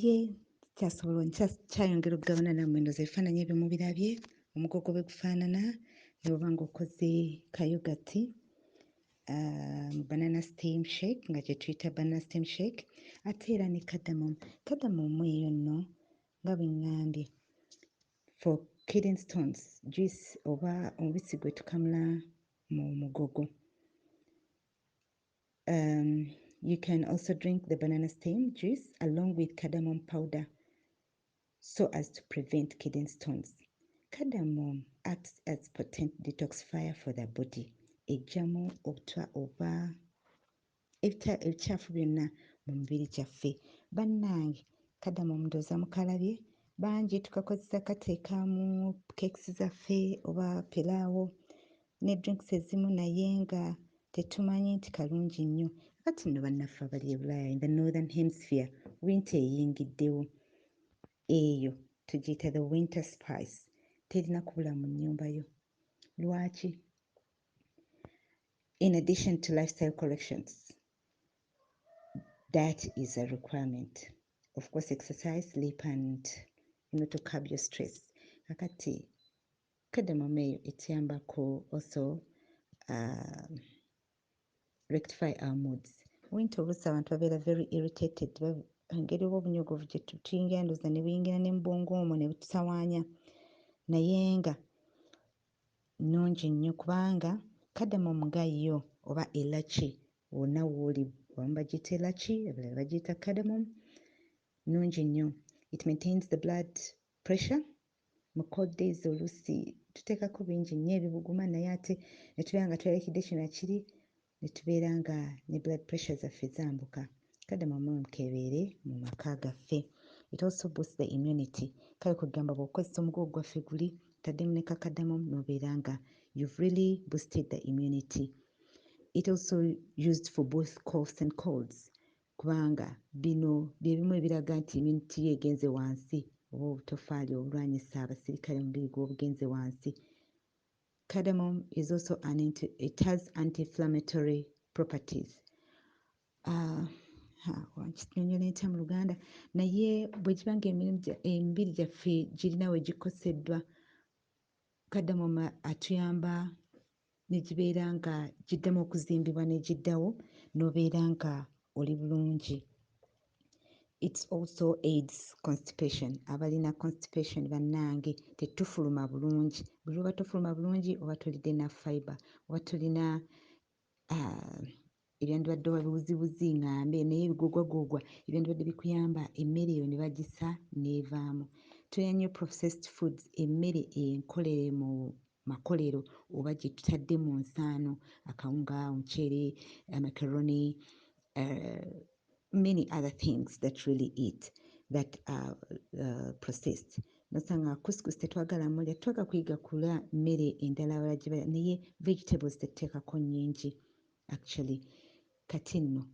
ye kyayongera okugabana nammwe endoza ebifaananyi ebyo mubirabye omugogo bwe gufaanana ne bw'oba ng'okoze kayogati banana steam shake nga gye tuyita banana steam shake ate era ne cardamom eyo nno nga bwe ŋŋambye for kidney stones juice oba omubisi gwe tukamula mu mugogo. You can also drink the banana stem juice along with cardamom powder so as to prevent kidney stones. Cardamom acts as potent detoxifier for the body. Ejjamu obutwa oba ebikyafu byonna mu mubiri gyaffe. Bannange cardamom ndooza mukalabye bangi tukakozesa kateeka mu cakes zaffe oba pilaawo ne drinks ezimu naye nga tetumanyi nti kalungi nnyo. Kati nno bannaffe abali e Bulaaya in the northern hemisphere winter eyingiddewo. Eyo tugiyita the winter spice. Terina kubula mu nnyumba yo. Lwaki? In addition to lifestyle corrections, diet is a requirement. Of course, exercise, sleep, and to curb your stress. Kakati cardamom eyo etuyambako also rectify our moods. Winter obusa abantu babeera very irritated. Engeri oba obunyogovu gye tuyingira ndooza ne buyingira ne mu bwongo omwo ne bututawaanya. Naye nga nnungi nnyo kubanga cardamom nga yo oba elachi wonna wooli abamu bagiyita elachi abalala bagiyita cardamom nnungi nnyo. It maintains the blood pressure. Mu cold days oluusi tuteekako bingi nnyo ebibuguma naye ate ne tubeera nga twalekidde kino kiri ne tubeera nga ne blood pressure zaffe zambuka. Cardamom kebeere mu maka gaffe. It also boosts the immunity. Kale kugamba bw'okozesa omugogo gwaffe guli taddemu ne cardamom n'obeera nga you've really boosted the immunity. It also used for both coughs and colds. Kubanga bino bye bimu ebiraga nti immunity ye egenze wansi oba obutofaali obulwanyisa abasirikale mu mubiri gw'obugenze wansi. Cardamom is also it has anti-inflammatory properties. Wakinyonyola entya mu Luganda naye bwe kiba nga emibiri gyaffe girina we gikoseddwa cardamom atuyamba ne gibeera nga giddamu okuzimbibwa ne giddawo n'obeera nga oli bulungi. It also aids constipation. Abalina constipation bannange tetufuluma bulungi. Buli oba tofuluma bulungi oba tolidde enough fibre oba tolina ebyandibadde oba biwuziwuzi ŋŋambe naye ebigogwagogwa ebyandibadde bikuyamba emmere eyo ne bagisa n'evaamu. Tulina nnyo processed foods, emmere enkolere mu makolero oba gye tutadde mu nsaano, akawunga, omuceere, macaroni, many other things that really eat that are processed. Nosanga couscous tetwagala mulya, twagala kuyiga kulya mmere endala wala gye balya naye vegetables tetuteekako nnyingi actually. Kati nno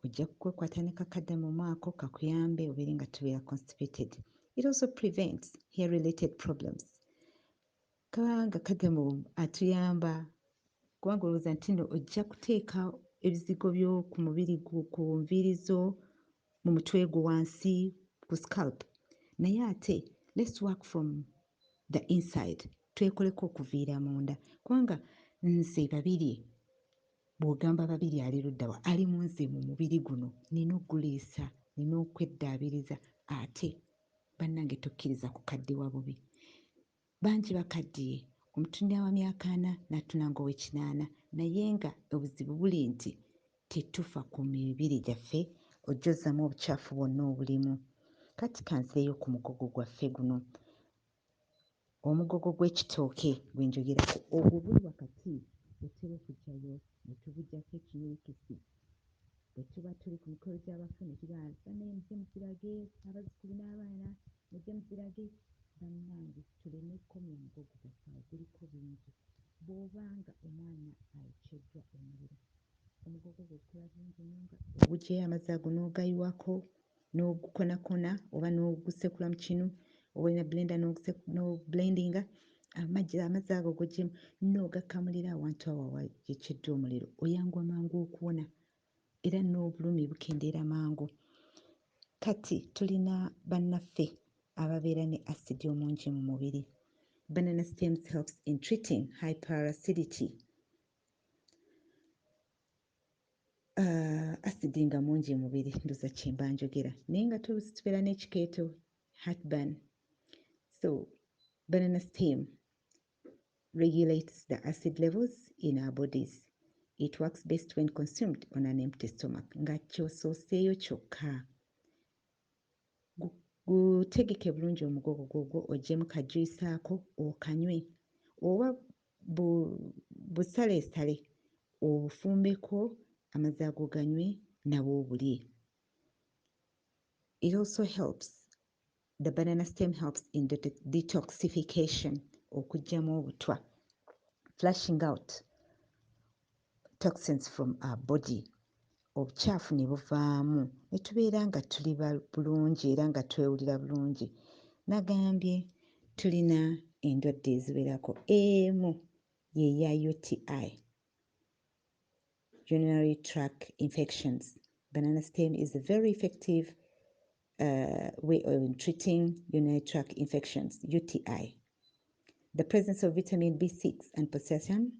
ojja kukwekwata ne cardamom ako kakuyambe obeere nga tubeera constipated. It also prevents hair related problems. Kubanga cardamom atuyamba kubanga olowooza nti nno ojja kuteeka ebizigo by'oku mubiri gwo ku nviiri zo mu mutwe gwo wansi ku scalp naye ate let's work from the inside, twekoleko okuviira munda kubanga nze Babirye bw'ogamba Babirye ali luddawa ali mu nze mu mubiri guno nina oguliisa nina okweddaabiriza ate bannange tokkiriza kukaddiwa bubi. Bangi bakaddiye omutundi wa myaka 4 n'atuna ng'ow'ekinaana naye nga obuzibu buli nti tetufa ku mibiri gyaffe ojjozzamu obucaafu bwonna obulimu. Kati kanzireyo ku mugogo gwaffe guno. Omugogo gw'ekitooke gwe njogerako ogwo buli wakati otera okujjayo ne tubuggyako ekinyirikisi. Bwe tuba tuli ku mikolo gy'abafu ne tugamba bannaye mujje muzirage abazzukulu n'abaana mujje muzirage bannange tuleme kukomya omugogo gwaffe guliko bingi. Bw'obanga omwana ayokyerwa omuliro omugogo gwe gukola bulungi nnyo nga oguggyayo amazzi ago n'ogayiwako n'ogukonakona oba n'ogusekula mu kinu oba olina blender n'oblendinga amazzi ago goggyemu n'ogakamulira awantu awo awayokyeddwa omuliro oyangwa mangu okuwona era n'obulumi bukendeera mangu. kati tulina bannaffe ababeera ne acidi omungi mu mubiri. Banana stems helps in treating hyperacidity. Acidi nga mungi mu mubiri ndoza kyemba njogera naye nga tubeera n'ekikeeto heartburn. So banana stem regulates the acid levels in our bodies. It works best when consumed on an empty stomach. Nga kyosooseeyo kyokka. Gutegeke bulungi omugogo gwogwo oggyemu kajuisaako okanywe oba busaleesale obufumbeko amazzi ago ganywe nabwo obulye. It also helps, the banana stem helps in the detoxification, okuggyamu obutwa, flushing out toxins from our body. Obukyafu ne buvaamu ne tubeera nga tuli bulungi era nga twewulira bulungi. Nagambye tulina endwadde eziwerako. Emu ye ya UTI, urinary tract infections. Banana stem is a very effective way of treating urinary tract infections, UTI. The presence of vitamin B6 and potassium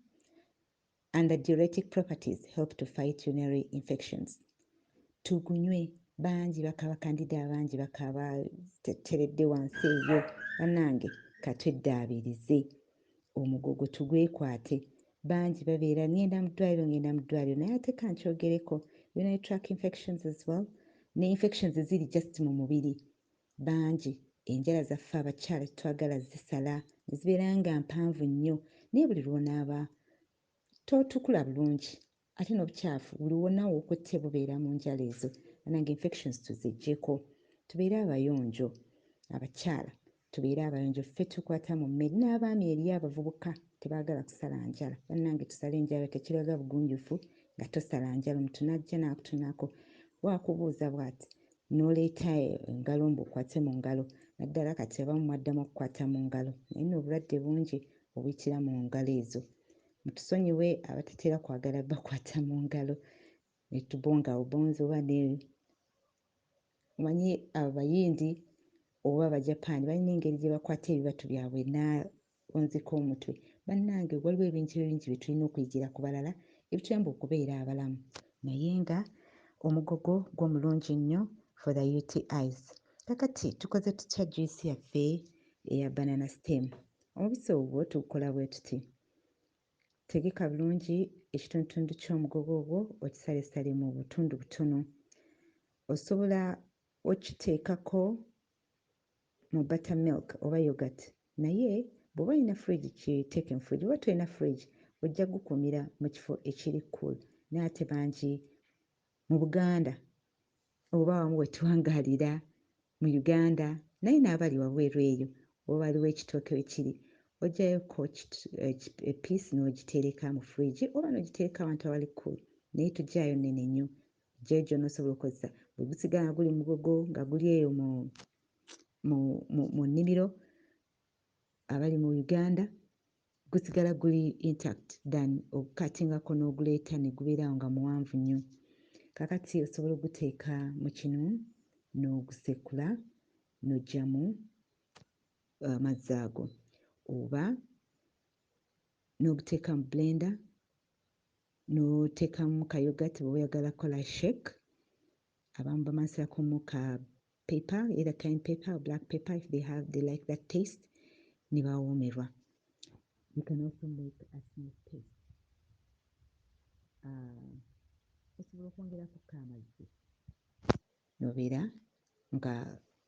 and the diuretic properties help to fight urinary infections. Tugunywe bangi bakaba kandida abangi bakaba teredde wansi eyo. Bannange katweddaabirize omugogo tugwekwate. Bangi babeera ngenda mu ddwaliro naye ate kankyogereko urinary tract infections as well ne infections ziri just mu mubiri. Bangi enjala zaffe abakyala twagala zisala ne zibeera nga mpanvu nnyo naye buli lw'onaaba totukula bulungi ate n'obukyafu buli wonna w'okutte bubeera mu njala ezo. Bannange infections tuziggyeko tubeere abayonjo. Abakyala tubeere abayonjo, ffe tukwata mu mmere. N'abaami eri abavubuka tebaagala kusala njala. Bannange tusale enjala, tekiraga bugunjufu nga tosala njala. Omuntu n'ajja n'akutunaako waakubuuza bw'ati n'oleeta engalo mbukwate mu ngalo. Naddala kati abamu mwaddamu okukwata mu ngalo naye nno obulwadde bungi obuyitira mu ngalo ezo. Mutusonyiwe abatatera kwagala bakwata mu ngalo ne tubonga obonzi oba ne manyi Abayindi oba Abajapaani balina engeri gye bakwata ebibatu byabwe n'onzika omutwe. Bannange waliwo ebintu ebingi bye tulina okuyigira ku balala ebituyamba okubeera abalamu naye nga omugogo gwo mulungi nnyo for the UTIs. Kakati tukoze tutya juice yaffe eya banana stem. Omubisi ogwo tugukola bwe tuti. Tegeka bulungi ekitundutundu ky'omugogo ogwo okisalesale mu butundu butono. Osobola okiteekako mu buttermilk oba yogurt naye bw'oba olina fridge kiteeke mu fridge. Oba tolina fridge ojja gukuumira mu kifo ekiri cool. Naye ate bangi mu Buganda oba wamu we tuwangaalira mu Uganda naye n'abali wabweru eyo oba waliwo ekitooke wekiri ojjayoko epiisi n'ogitereka mu fridge oba n'ogitereka awantu awali cool naye tugyayo nnene nnyo. Ojjayo gy'onoosobola okozesa bwe gusigala nga guli mugogo nga guli eyo mu nnimiro abali mu Uganda gusigala guli intact than ogukatingako n'oguleeta ne gubeera awo nga muwanvu nnyo. Kakati osobola oguteeka mu kinu n'ogusekula n'oggyamu amazzi ago oba n'oguteeka mu blender n'oteekamu kayogati bw'oyagala kola shake. Abamu bamansiramu ka pepper, either cayenne pepper or black pepper if they like that taste, ne bawoomerwa. You can also make a small paste. Osobola okwongerako amazzi n'obeera nga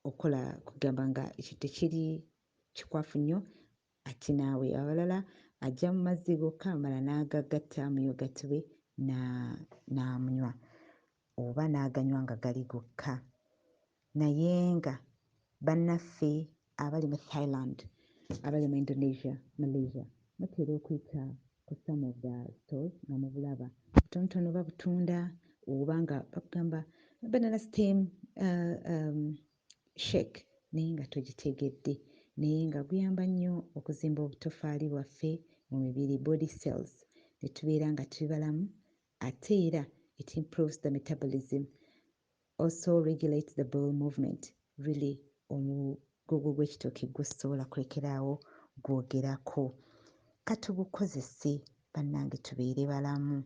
okola kugamba nga ekyo tekiri kikwafu nnyo ate naawe abalala ajja mu mazzi gokka amala n'agagatta mu yogati we n'amunywa oba n'aganywa nga gali gokka. Naye nga bannaffe abali mu Thailand, abali mu Indonesia, Malaysia batera okuyita ku some of the stores nga mubulaba butonotono babutunda oba nga bakugamba banana stem shake naye nga togitegedde naye nga guyamba nnyo okuzimba obutofaali bwaffe mu mibiri, body cells, ne tubeera nga tuli balamu ate era it improves the metabolism. also regulates the bowel movement. Really omugogo gw'ekitooke gusobola kulekeraawo gwogerako. Katubukozese bannange tubeere balamu.